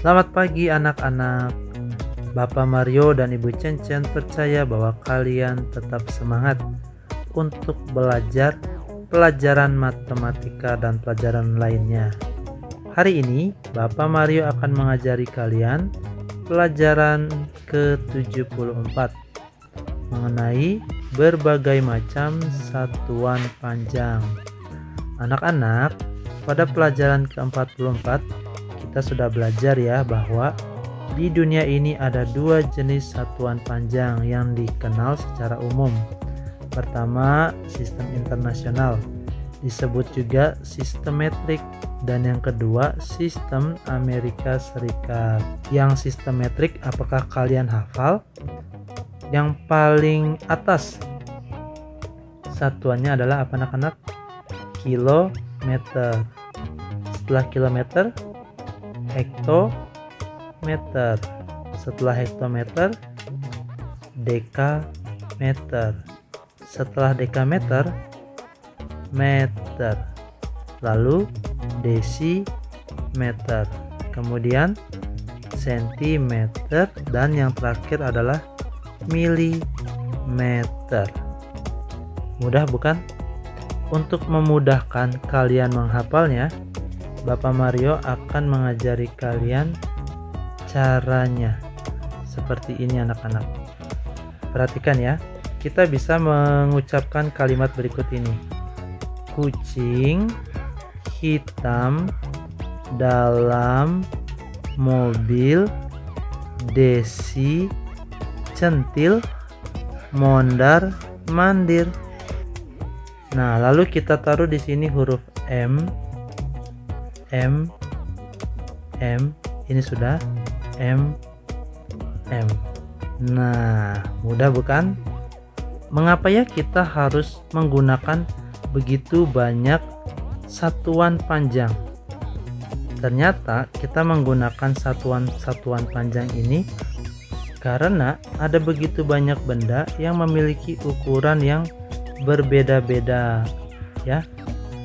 Selamat pagi anak-anak. Bapak Mario dan Ibu Cencen percaya bahwa kalian tetap semangat untuk belajar pelajaran matematika dan pelajaran lainnya. Hari ini Bapak Mario akan mengajari kalian pelajaran ke-74 mengenai berbagai macam satuan panjang. Anak-anak, pada pelajaran ke-44 kita sudah belajar ya bahwa di dunia ini ada dua jenis satuan panjang yang dikenal secara umum. Pertama, sistem internasional, disebut juga sistem metrik, dan yang kedua, sistem Amerika Serikat. Yang sistem metrik, apakah kalian hafal? Yang paling atas satuannya adalah apa anak-anak? Kilometer. Setelah kilometer, hektometer. Setelah hektometer, dekameter. Setelah dekameter, meter. Lalu desimeter. Kemudian sentimeter, dan yang terakhir adalah milimeter. Mudah bukan? Untuk memudahkan kalian menghafalnya, Bapak Mario akan mengajari kalian caranya. Seperti ini anak-anak. Perhatikan ya. Kita bisa mengucapkan kalimat berikut ini. Kucing hitam dalam mobil Desi centil mondar mandir. Nah, lalu kita taruh di sini huruf M. Ini sudah M. Nah, mudah bukan? Mengapa ya kita harus menggunakan begitu banyak satuan panjang? Ternyata kita menggunakan satuan panjang ini karena ada begitu banyak benda yang memiliki ukuran yang berbeda-beda ya.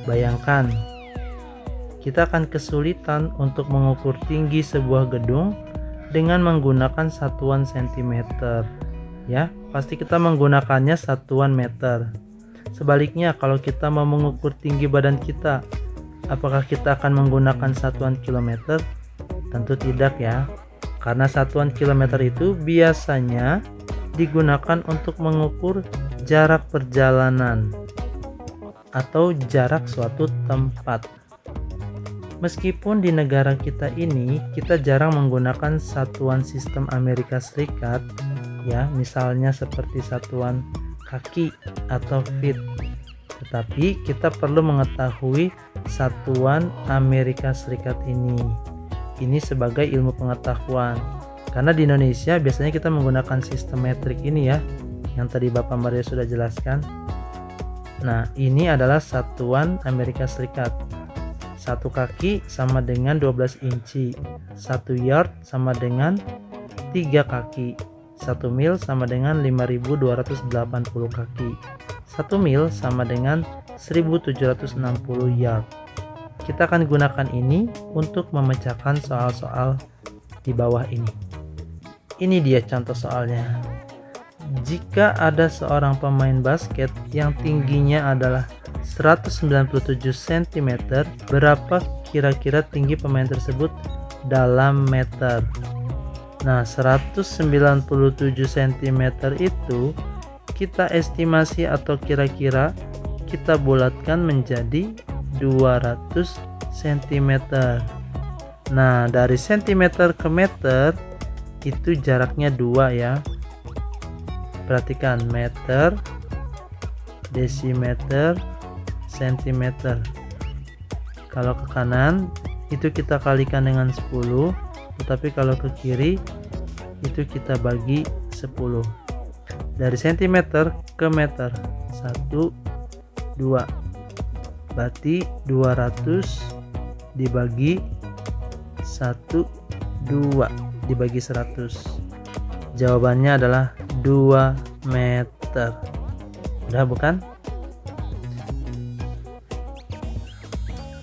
Bayangkan kita akan kesulitan untuk mengukur tinggi sebuah gedung dengan menggunakan satuan sentimeter ya. Pasti kita menggunakannya satuan meter. Sebaliknya, kalau kita mau mengukur tinggi badan kita, apakah kita akan menggunakan satuan kilometer? Tentu tidak ya, karena satuan kilometer itu biasanya digunakan untuk mengukur jarak perjalanan atau jarak suatu tempat. Meskipun di negara kita ini kita jarang menggunakan satuan sistem Amerika Serikat ya, misalnya seperti satuan kaki atau feet, tetapi kita perlu mengetahui satuan Amerika Serikat ini sebagai ilmu pengetahuan, karena di Indonesia biasanya kita menggunakan sistem metrik ini ya, yang tadi Bapak Mario sudah jelaskan. Nah, ini adalah satuan Amerika Serikat. 1 kaki sama dengan 12 inci. 1 yard sama dengan 3 kaki. 1 mil sama dengan 5.280 kaki. 1 mil sama dengan 1.760 yard. Kita akan gunakan ini untuk memecahkan soal-soal di bawah ini. Ini dia contoh soalnya. Jika ada seorang pemain basket yang tingginya adalah 197 cm, berapa kira-kira tinggi pemain tersebut dalam meter? Nah, 197 cm itu kita estimasi atau kira-kira kita bulatkan menjadi 200 cm. Nah, dari cm ke meter itu jaraknya 2 ya. Perhatikan, meter, desimeter, sentimeter. Kalau ke kanan itu kita kalikan dengan 10, tetapi kalau ke kiri itu kita bagi 10. Dari sentimeter ke meter 1, 2, berarti 200 dibagi 1, 2 dibagi 100. Jawabannya adalah 2 meter. Udah bukan?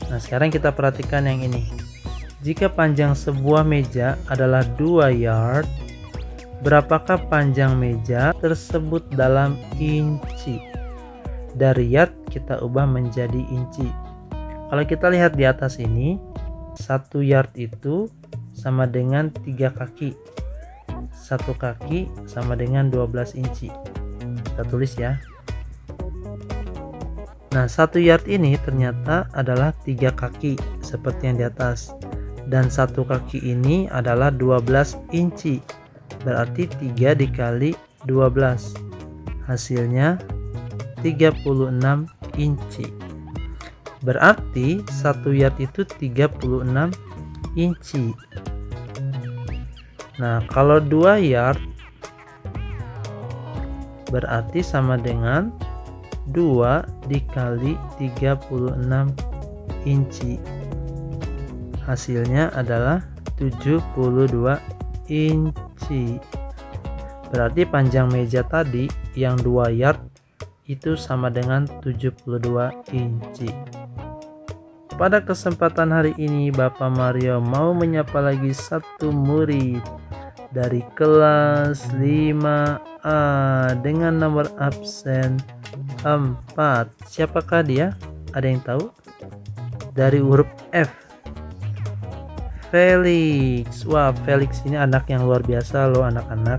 Nah, sekarang kita perhatikan yang ini. Jika panjang sebuah meja adalah 2 yard, berapakah panjang meja tersebut dalam inci? Dari yard kita ubah menjadi inci. Kalau kita lihat di atas ini, 1 yard itu sama dengan 3 kaki. 1 kaki sama dengan 12 inci. Kita tulis ya. Nah, 1 yard ini ternyata adalah 3 kaki seperti yang di atas. Dan 1 kaki ini adalah 12 inci. Berarti 3 dikali 12. Hasilnya 36 inci. Berarti 1 yard itu 36 inci. Nah, kalau 2 yard berarti sama dengan 2 dikali 36 inci. Hasilnya adalah 72 inci. Berarti panjang meja tadi yang 2 yard itu sama dengan 72 inci. Pada kesempatan hari ini Bapak Mario mau menyapa lagi satu murid dari kelas 5A dengan nomor absen 4. Siapakah dia? Ada yang tahu? Dari huruf F. Felix. Wah, Felix ini anak yang luar biasa loh anak-anak.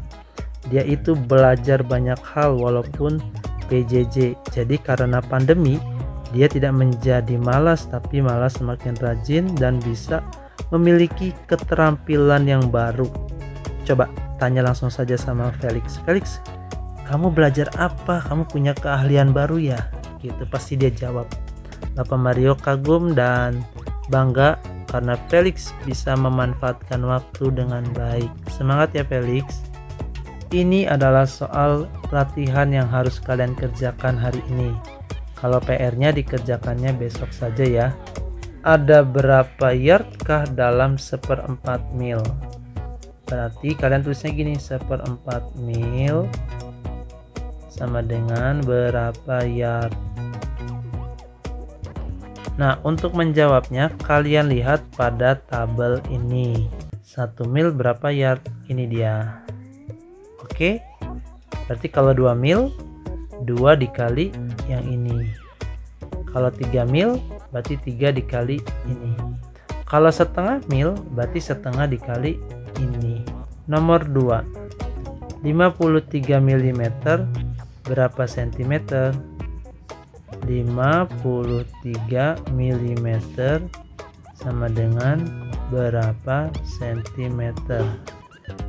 Dia itu belajar banyak hal walaupun PJJ. Jadi karena pandemi, dia tidak menjadi malas tapi malah semakin rajin dan bisa memiliki keterampilan yang baru. Coba tanya langsung saja sama Felix. Felix, kamu belajar apa? Kamu punya keahlian baru ya? Gitu pasti dia jawab. Bapak Mario kagum dan bangga karena Felix bisa memanfaatkan waktu dengan baik. Semangat ya Felix. Ini adalah soal latihan yang harus kalian kerjakan hari ini. Kalau PR-nya dikerjakannya besok saja ya. Ada berapa yardkah dalam 1/4 mil? Berarti kalian tulisnya gini, 1/4 mil sama dengan berapa yard. Nah, untuk menjawabnya kalian lihat pada tabel ini. 1 mil berapa yard? Ini dia. Oke. Berarti kalau 2 mil 2 dikali yang ini. Kalau 3 mil berarti 3 dikali ini. Kalau setengah mil berarti setengah dikali ini. Nomor 2. 53 mm berapa sentimeter? 53 mm sama dengan berapa sentimeter?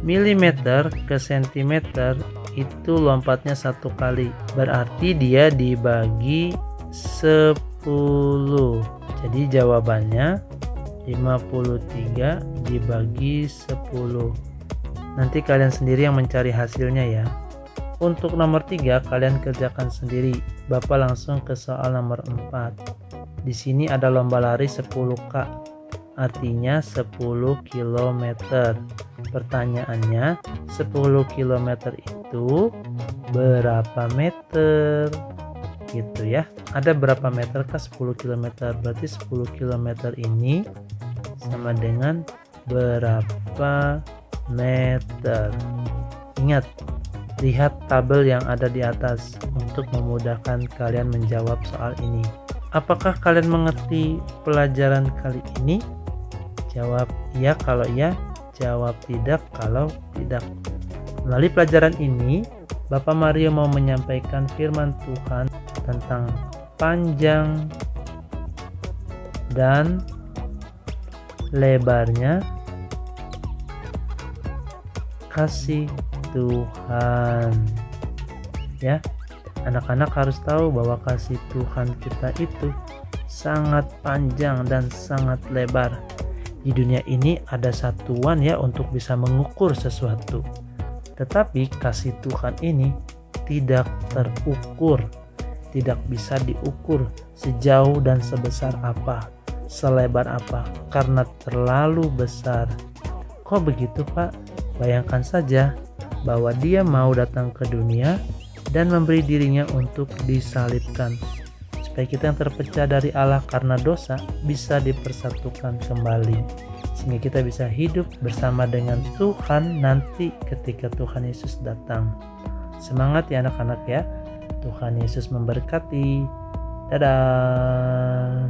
Milimeter ke sentimeter itu lompatnya 1 kali. Berarti dia dibagi 10. Jadi jawabannya 53 dibagi 10. Nanti kalian sendiri yang mencari hasilnya ya. Untuk nomor 3 kalian kerjakan sendiri. Bapak langsung ke soal nomor 4. Di sini ada lomba lari 10K. Artinya 10 km. Pertanyaannya, 10 km itu berapa meter? Gitu ya. Ada berapa meter kah 10 km? Berarti 10 km ini sama dengan berapa meter? Ingat, lihat tabel yang ada di atas untuk memudahkan kalian menjawab soal ini. Apakah kalian mengerti pelajaran kali ini? Jawab iya kalau iya, jawab tidak kalau tidak. Melalui pelajaran ini, Bapak Mario mau menyampaikan firman Tuhan tentang panjang dan lebarnya kasih Tuhan. Ya, anak-anak harus tahu bahwa kasih Tuhan kita itu sangat panjang dan sangat lebar. Di dunia ini ada satuan ya untuk bisa mengukur sesuatu. Tetapi kasih Tuhan ini tidak terukur, tidak bisa diukur sejauh dan sebesar apa, selebar apa, karena terlalu besar. Kok begitu Pak? Bayangkan saja bahwa Dia mau datang ke dunia dan memberi dirinya untuk disalibkan, supaya kita yang terpecah dari Allah karena dosa bisa dipersatukan kembali, sehingga kita bisa hidup bersama dengan Tuhan nanti ketika Tuhan Yesus datang. Semangat ya anak-anak ya. Tuhan Yesus memberkati. Dadah.